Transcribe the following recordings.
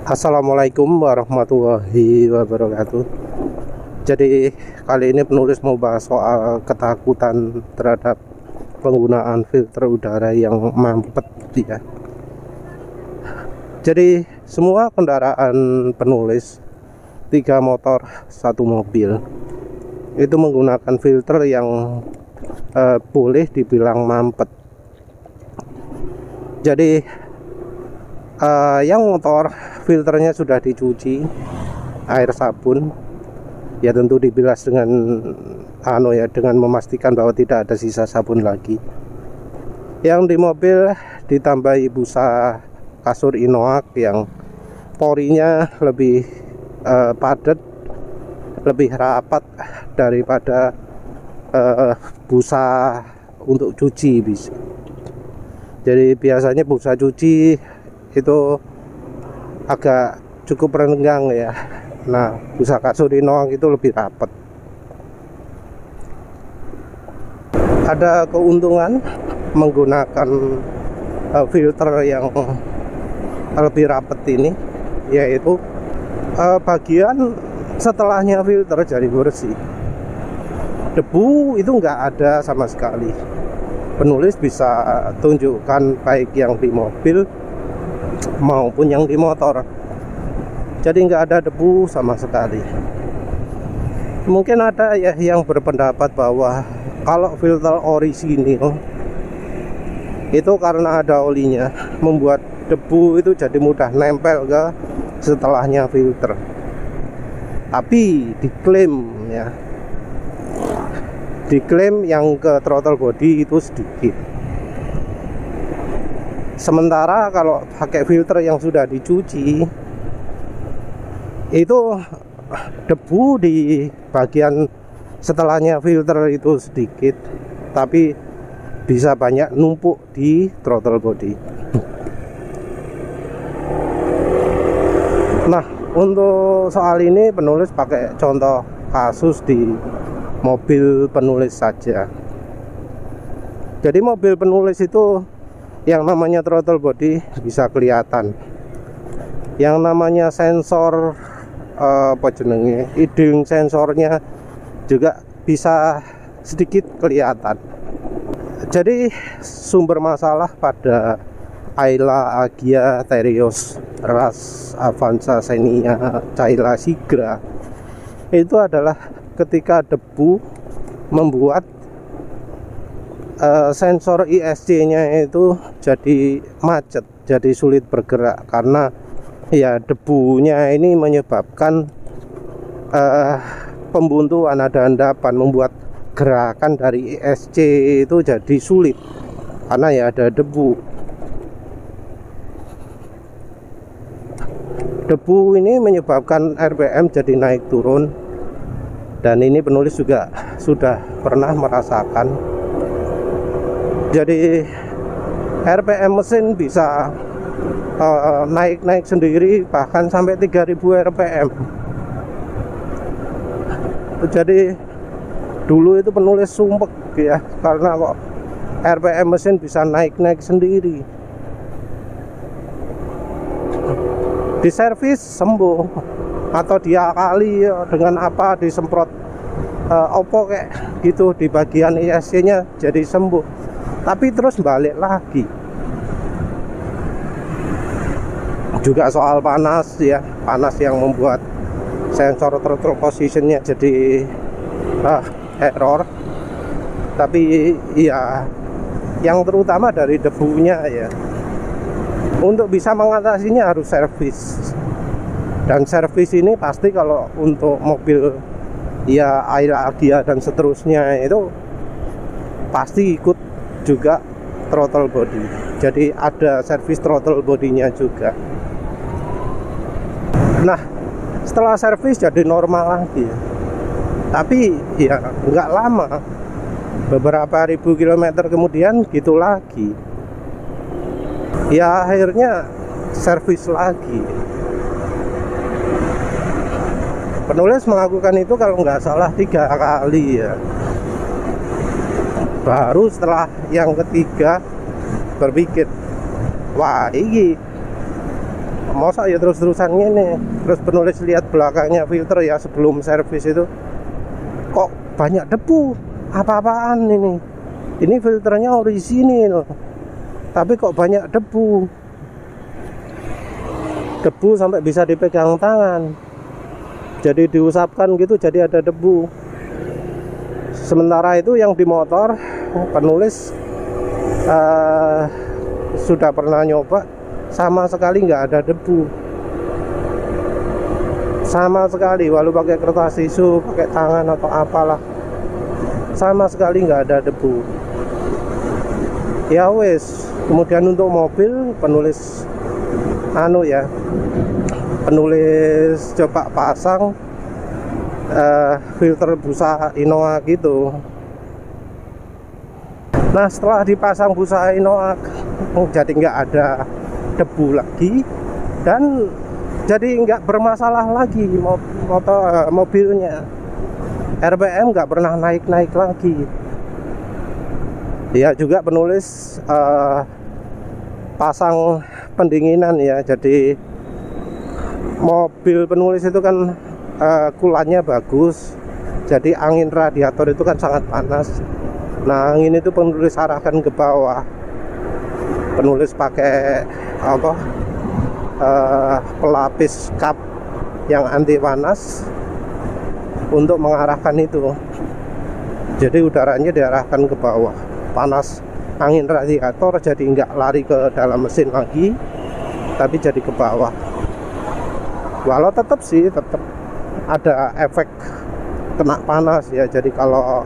Assalamualaikum warahmatullahi wabarakatuh. Jadi kali ini penulis mau bahas soal ketakutan terhadap penggunaan filter udara yang mampet ya. Jadi semua kendaraan penulis 3 motor 1 mobil itu menggunakan filter yang boleh dibilang mampet. Jadi yang motor filternya sudah dicuci air sabun, ya tentu dibilas dengan dengan memastikan bahwa tidak ada sisa sabun lagi. Yang di mobil ditambahi busa kasur inoak yang porinya lebih padat, lebih rapat daripada busa untuk cuci bisa. Jadi biasanya busa cuci itu agak cukup renggang ya. Nah, busa kasur inoak itu lebih rapat. Ada keuntungan menggunakan filter yang lebih rapat ini, yaitu bagian setelahnya filter jadi bersih. Debu itu nggak ada sama sekali. Penulis bisa tunjukkan baik yang di mobil maupun yang di motor. Jadi nggak ada debu sama sekali. Mungkin ada ya yang berpendapat bahwa kalau filter orisinil itu karena ada olinya membuat debu itu jadi mudah nempel ke setelahnya filter. Tapi diklaim yang ke throttle body itu sedikit. Sementara kalau pakai filter yang sudah dicuci, itu debu di bagian setelahnya filter itu sedikit, tapi bisa banyak numpuk di throttle body. Nah, untuk soal ini penulis pakai contoh kasus di mobil penulis saja. Jadi mobil penulis itu yang namanya throttle body bisa kelihatan, yang namanya sensor hidung sensornya juga bisa sedikit kelihatan. Jadi sumber masalah pada Ayla, Agya, Terios, Ras, Avanza, Xenia, Cayla, Sigra itu adalah ketika debu membuat sensor ISC-nya itu jadi macet, jadi sulit bergerak karena ya debunya ini menyebabkan pembuntuan, ada endapan, membuat gerakan dari ISC itu jadi sulit karena ya ada debu. Debu ini menyebabkan RPM jadi naik turun, dan ini penulis juga sudah pernah merasakan. Jadi RPM mesin bisa naik-naik sendiri bahkan sampai 3000 RPM. Jadi dulu itu penulis sumpek ya, karena kok RPM mesin bisa naik-naik sendiri. Di servis sembuh atau diakali dengan apa, disemprot opo kayak gitu di bagian ISC-nya jadi sembuh. Tapi terus balik lagi. Juga soal panas ya, panas yang membuat sensor throttle positionnya jadi error. Tapi ya yang terutama dari debunya ya. Untuk bisa mengatasinya harus servis. Dan servis ini pasti kalau untuk mobil ya Ayla, Agya dan seterusnya itu pasti ikut juga throttle body. Jadi ada servis throttle bodinya juga. Nah, setelah servis jadi normal lagi. Tapi ya nggak lama, beberapa ribu kilometer kemudian gitu lagi. Ya akhirnya servis lagi. Penulis melakukan itu kalau nggak salah 3 kali ya. Baru setelah yang ketiga berpikir, wah ini masa ya terus-terusan ini. Terus penulis lihat belakangnya filter ya sebelum servis itu, kok banyak debu, apa-apaan ini filternya orisinil tapi kok banyak debu sampai bisa dipegang tangan, jadi diusapkan gitu jadi ada debu. Sementara itu yang di motor penulis sudah pernah nyoba, sama sekali nggak ada debu sama sekali, walau pakai kertas tisu, pakai tangan atau apalah, sama sekali nggak ada debu. Ya wes. Kemudian untuk mobil penulis penulis coba pasang filter busa Inox gitu. Nah setelah dipasang busa Inox jadi nggak ada debu lagi dan jadi nggak bermasalah lagi mobilnya. RPM nggak pernah naik-naik lagi. Ya juga penulis pasang pendinginan ya, jadi mobil penulis itu kan kulannya bagus, jadi angin radiator itu kan sangat panas. Nah angin itu penulis arahkan ke bawah, penulis pakai pelapis kap yang anti panas untuk mengarahkan itu, jadi udaranya diarahkan ke bawah, panas angin radiator jadi nggak lari ke dalam mesin lagi tapi jadi ke bawah. Walau tetap ada efek kena panas ya, jadi kalau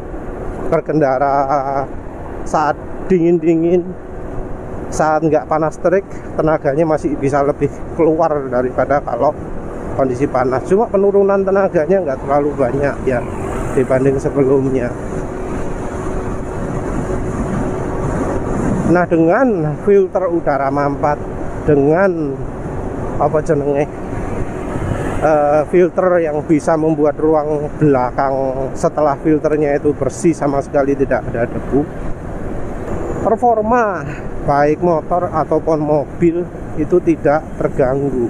berkendara saat dingin saat nggak panas terik tenaganya masih bisa lebih keluar daripada kalau kondisi panas. Cuma penurunan tenaganya nggak terlalu banyak ya dibanding sebelumnya. Nah dengan filter udara mampat, dengan filter yang bisa membuat ruang belakang setelah filternya itu bersih, sama sekali tidak ada debu, performa baik motor ataupun mobil itu tidak terganggu.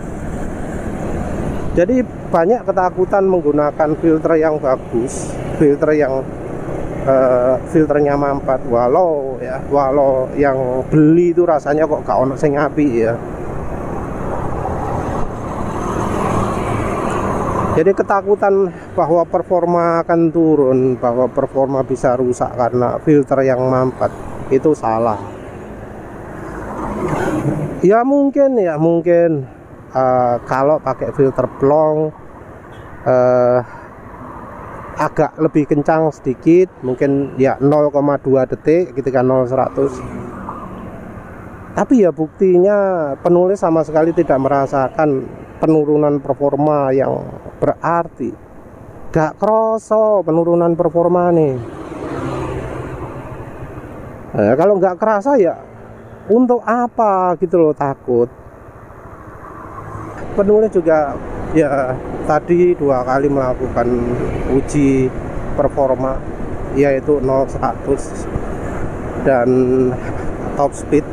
Jadi banyak ketakutan menggunakan filter yang bagus, filternya mampat, walau yang beli itu rasanya kok gak ono sing apik ya. Jadi ketakutan bahwa performa akan turun, bahwa performa bisa rusak karena filter yang mampat, itu salah. Ya mungkin kalau pakai filter plong agak lebih kencang sedikit, mungkin ya 0,2 detik ketika 0-100. Tapi ya buktinya penulis sama sekali tidak merasakan penurunan performa yang berarti. Gak kroso penurunan performa nih. Nah, kalau nggak kerasa ya untuk apa gitu loh, takut. Penulis juga ya tadi 2 kali melakukan uji performa, yaitu 0-100 dan top speed.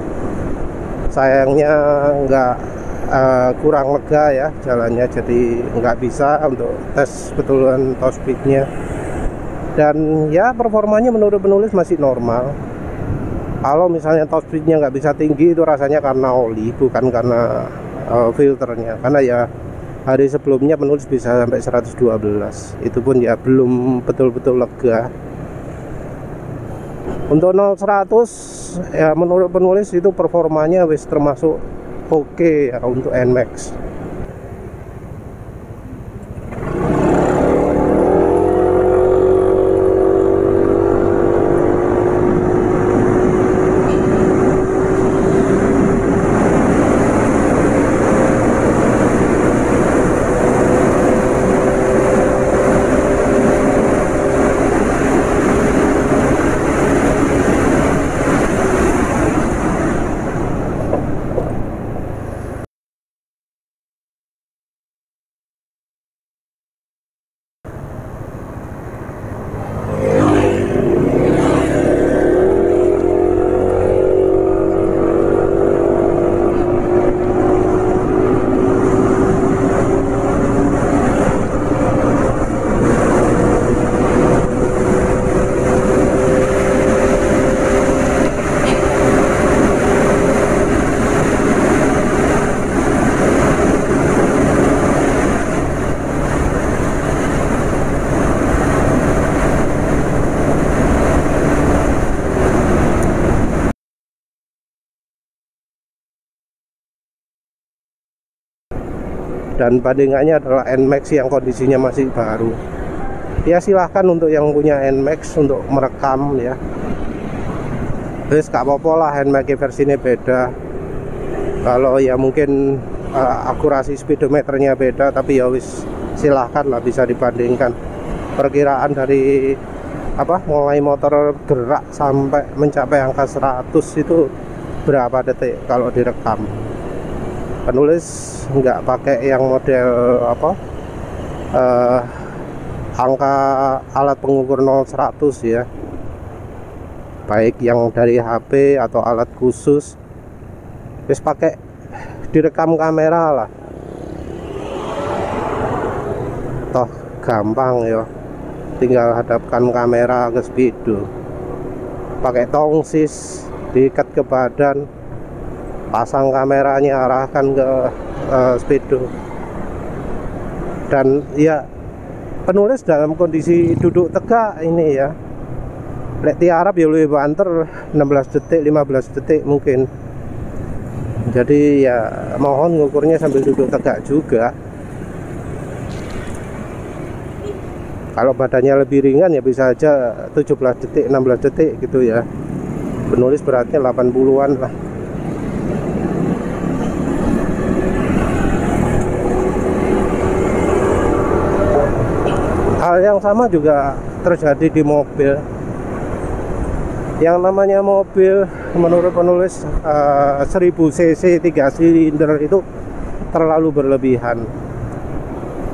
Sayangnya kurang lega ya jalannya, jadi nggak bisa untuk tes betulan top speednya. Dan ya performanya menurut penulis masih normal. Kalau misalnya top speednya nggak bisa tinggi, itu rasanya karena oli, bukan karena filternya. Karena ya hari sebelumnya penulis bisa sampai 112, itu pun ya belum betul-betul lega. Untuk 0-100 ya menurut penulis itu performanya wis termasuk oke ya untuk NMAX. dan bandingannya adalah NMAX yang kondisinya masih baru. Ya silahkan untuk yang punya NMAX untuk merekam ya. Terus gak apa-apa lah, NMAX versinya beda. Kalau ya mungkin akurasi speedometernya beda, tapi ya wis silahkan lah, bisa dibandingkan. Perkiraan dari mulai motor gerak sampai mencapai angka 100 itu berapa detik kalau direkam. Penulis nggak pakai yang model angka alat pengukur 0-100 ya, baik yang dari HP atau alat khusus, terus pakai direkam kamera lah, toh gampang ya, tinggal hadapkan kamera ke speedo, pakai tongsis diikat ke badan, pasang kameranya, arahkan ke speedo. Dan ya penulis dalam kondisi duduk tegak ini ya, lek tiarap ya lebih banter 16 detik 15 detik mungkin. Jadi ya mohon ngukurnya sambil duduk tegak juga. Kalau badannya lebih ringan ya bisa aja 17 detik 16 detik gitu ya. Penulis beratnya 80-an lah. Hal yang sama juga terjadi di mobil. Yang namanya mobil menurut penulis 1000 cc 3 silinder itu terlalu berlebihan.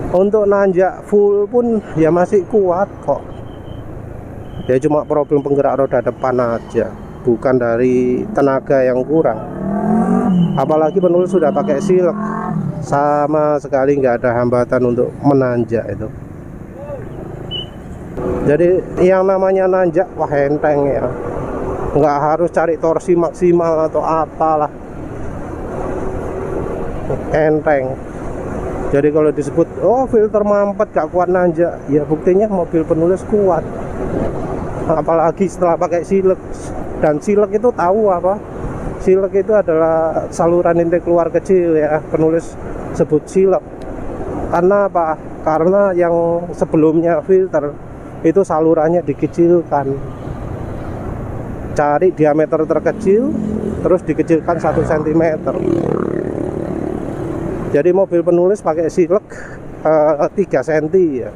Untuk nanjak full pun ya masih kuat kok. Ya cuma problem penggerak roda depan aja, bukan dari tenaga yang kurang. Apalagi penulis sudah pakai silek, sama sekali nggak ada hambatan untuk menanjak itu. Jadi yang namanya nanjak wah enteng ya, nggak harus cari torsi maksimal atau apalah, enteng. Jadi kalau disebut oh filter mampet gak kuat nanjak, ya buktinya mobil penulis kuat. Apalagi setelah pakai silek. Dan silek itu tahu apa? Silek itu adalah saluran intake keluar kecil ya, penulis sebut silek. Karena apa? Karena yang sebelumnya filter itu salurannya dikecilkan. Cari diameter terkecil terus dikecilkan 1 cm. Jadi mobil penulis pakai silek 3 cm ya,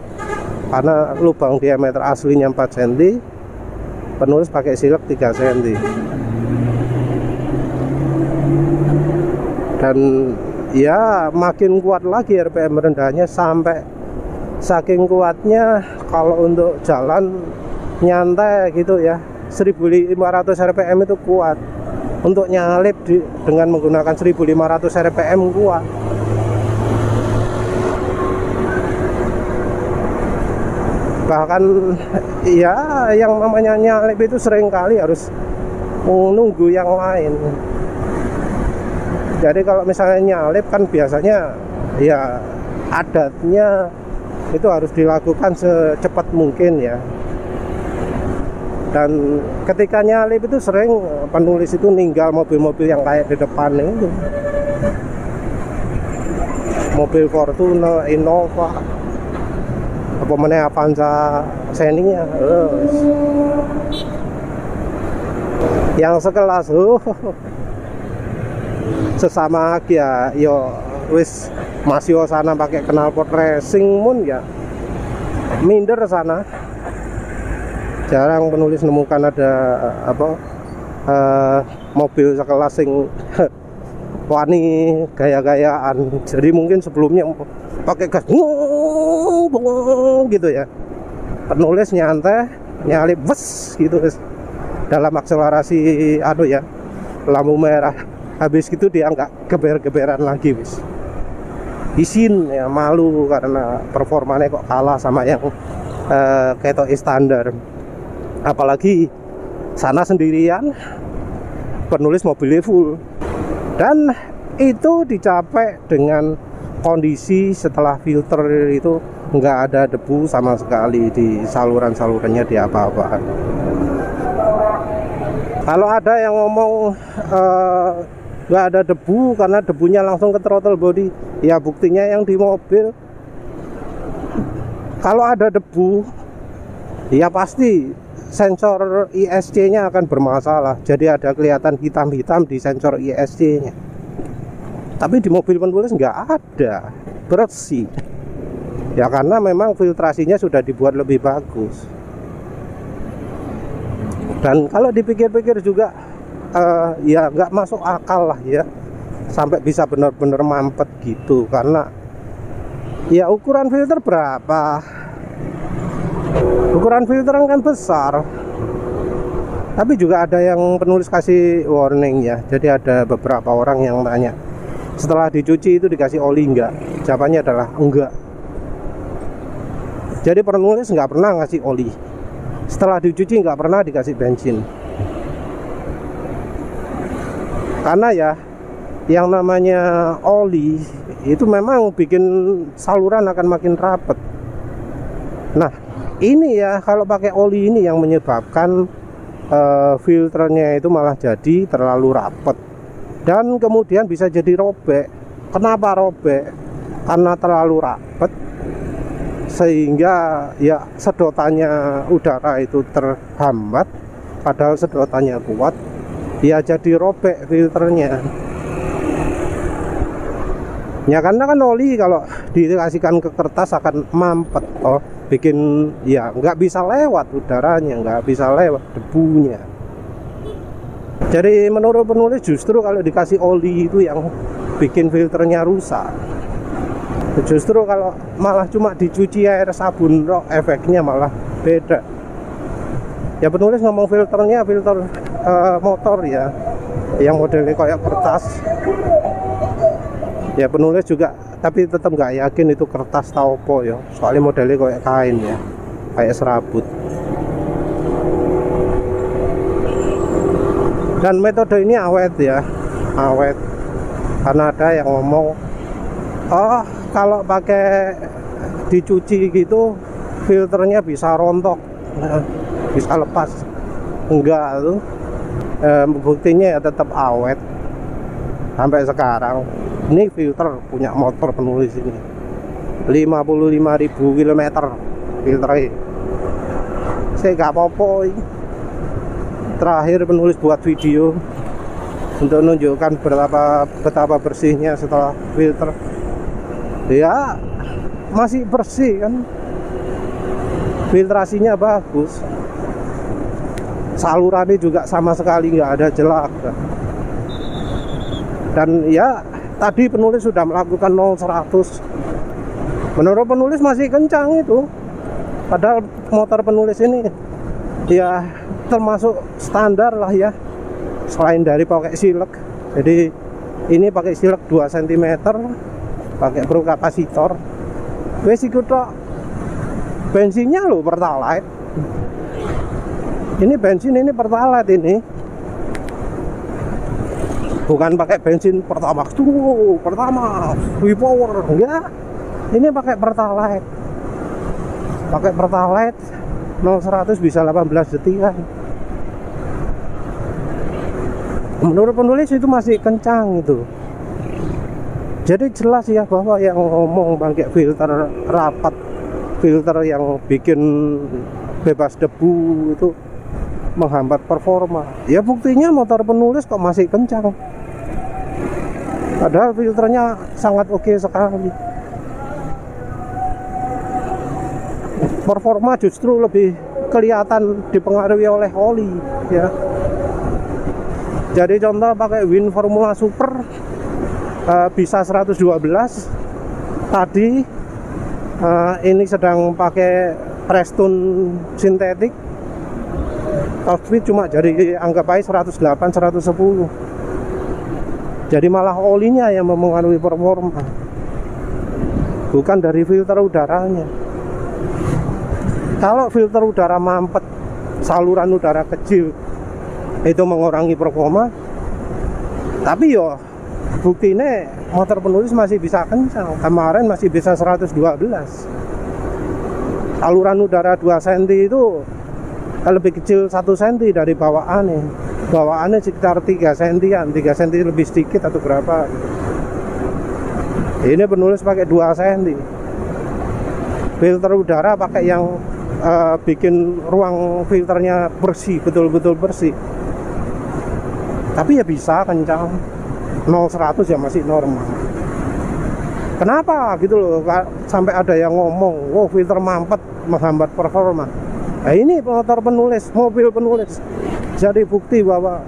karena lubang diameter aslinya 4 cm, penulis pakai silek 3 cm. Dan ya makin kuat lagi RPM rendahnya, sampai saking kuatnya kalau untuk jalan nyantai gitu ya 1500 RPM itu kuat. Untuk nyalip dengan menggunakan 1500 RPM kuat. Bahkan ya yang namanya nyalip itu seringkali harus menunggu yang lain. Jadi kalau misalnya nyalip kan biasanya ya adatnya itu harus dilakukan secepat mungkin ya. Dan ketika nyalip itu sering penulis itu ninggal mobil-mobil yang kayak di depan itu, mobil Fortuner, Innova, apa mana Avanza Xenia, yang sekelas sesama ya yo wis masih sana pakai knalpot racing mun ya minder sana. Jarang penulis nemukan ada mobil sekelas sing wani gaya-gayaan. Jadi mungkin sebelumnya pakai gas gitu ya, penulis nyantai nyalip wes gitu dalam akselerasi ya lampu merah, habis gitu dia nggak geber-geberan lagi wis izin ya, malu karena performanya kok kalah sama yang ketok standar. Apalagi sana sendirian, penulis mobilnya full, dan itu dicapai dengan kondisi setelah filter itu nggak ada debu sama sekali di saluran-salurannya, di apa-apaan. Kalau ada yang ngomong nggak ada debu karena debunya langsung ke throttle body. Ya buktinya yang di mobil kalau ada debu ya pasti sensor ISC-nya akan bermasalah. Jadi ada kelihatan hitam-hitam di sensor ISC-nya. Tapi di mobil penulis nggak ada, bersih. Ya karena memang filtrasinya sudah dibuat lebih bagus. Dan kalau dipikir-pikir juga ya nggak masuk akal lah ya, sampai bisa benar-benar mampet gitu. Karena ya ukuran filter berapa? Ukuran filter kan besar. Tapi juga ada yang penulis kasih warning ya. Jadi ada beberapa orang yang tanya, setelah dicuci itu dikasih oli enggak? Jawabannya adalah enggak. Jadi penulis nggak pernah ngasih oli. Setelah dicuci nggak pernah dikasih bensin. Karena ya yang namanya oli itu memang bikin saluran akan makin rapet. Nah ini ya kalau pakai oli ini yang menyebabkan filternya itu malah jadi terlalu rapet dan kemudian bisa jadi robek. Kenapa robek? Karena terlalu rapet sehingga ya sedotannya udara itu terhambat, padahal sedotannya kuat, ya jadi robek filternya. Ya karena kan oli kalau dikasihkan ke kertas akan mampet, bikin ya nggak bisa lewat udaranya, nggak bisa lewat debunya. Jadi menurut penulis justru kalau dikasih oli itu yang bikin filternya rusak. Justru kalau malah cuma dicuci air sabun efeknya malah beda. Ya penulis ngomong filternya filter motor ya, yang modelnya kayak kertas. Ya penulis juga tapi tetap nggak yakin itu kertas atau apa ya, soalnya modelnya kayak kain ya, kayak serabut. Dan metode ini awet ya, awet. Karena ada yang ngomong, oh kalau pakai dicuci gitu filternya bisa rontok, bisa lepas. Enggak tuh, buktinya ya tetap awet sampai sekarang. Ini filter punya motor penulis ini 55.000 km filternya. Saya gak apa-apa. Terakhir penulis buat video untuk menunjukkan betapa bersihnya setelah filter. Ya masih bersih kan, filtrasinya bagus, salurannya juga sama sekali nggak ada jelak. Dan ya tadi penulis sudah melakukan 0-100. Menurut penulis masih kencang itu. Padahal motor penulis ini ya termasuk standar lah ya, selain dari pakai silek. Jadi ini pakai silek 2 cm, pakai pro kapasitor. Wes iku tok. Bensinnya loh Pertalite. Ini bensin, ini Pertalite ini. Bukan pakai bensin Pertamax tuh, Pertamax, V-Power, enggak. Ini pakai Pertalite. Pakai Pertalite 0-100 bisa 18 detikan. Menurut penulis itu masih kencang itu. Jadi jelas ya bahwa yang ngomong pakai filter rapat, filter yang bikin bebas debu itu menghambat performa. Ya buktinya motor penulis kok masih kencang, padahal filternya sangat oke sekali. Performa justru lebih kelihatan dipengaruhi oleh oli ya. Jadi contoh pakai Win Formula Super bisa 112 tadi. Ini sedang pakai Prestone sintetik, top speed cuma jadi anggap aja 108-110. Jadi malah olinya yang mempengaruhi performa, bukan dari filter udaranya. Kalau filter udara mampet, saluran udara kecil itu mengurangi performa. Tapi yo buktinya motor penulis masih bisa kencang. Kemarin masih bisa 112. Saluran udara 2 cm itu lebih kecil 1 cm dari bawaannya. bawaannya sekitar 3 sentian, 3 senti lebih sedikit atau berapa gitu. Ini penulis pakai 2 senti. Filter udara pakai yang bikin ruang filternya bersih, betul-betul bersih. Tapi ya bisa kencang, 0-100 ya masih normal. Kenapa gitu loh, sampai ada yang ngomong, wow filter mampet menghambat performa. Nah ini motor penulis, mobil penulis, jadi bukti bahwa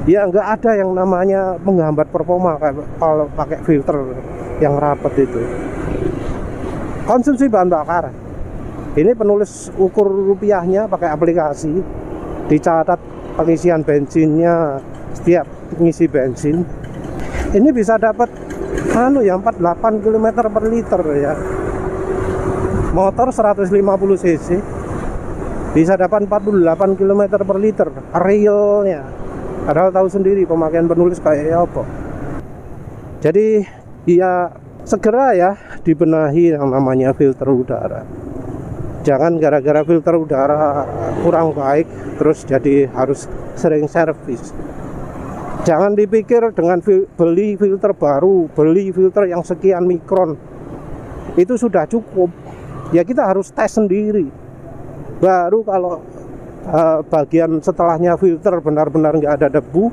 ya nggak ada yang namanya menghambat performa kalau pakai filter yang rapat itu. Konsumsi bahan bakar, ini penulis ukur rupiahnya pakai aplikasi, dicatat pengisian bensinnya setiap ngisi bensin. Ini bisa dapat ya 48 km per liter ya. Motor 150 cc bisa dapat 48 km per liter realnya. Padahal tahu sendiri pemakaian penulis kayak apa. Jadi ya segera ya dibenahi yang namanya filter udara. Jangan gara-gara filter udara kurang baik terus jadi harus sering servis. Jangan dipikir dengan beli filter baru, beli filter yang sekian mikron itu sudah cukup. Ya kita harus tes sendiri. Baru kalau bagian setelahnya filter benar-benar nggak ada debu,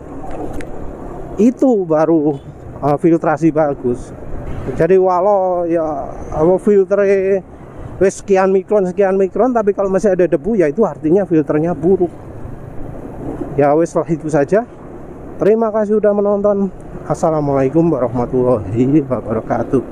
itu baru filtrasi bagus. Jadi walau ya filternya sekian mikron, tapi kalau masih ada debu ya itu artinya filternya buruk. Ya wes lah, itu saja. Terima kasih sudah menonton. Assalamualaikum warahmatullahi wabarakatuh.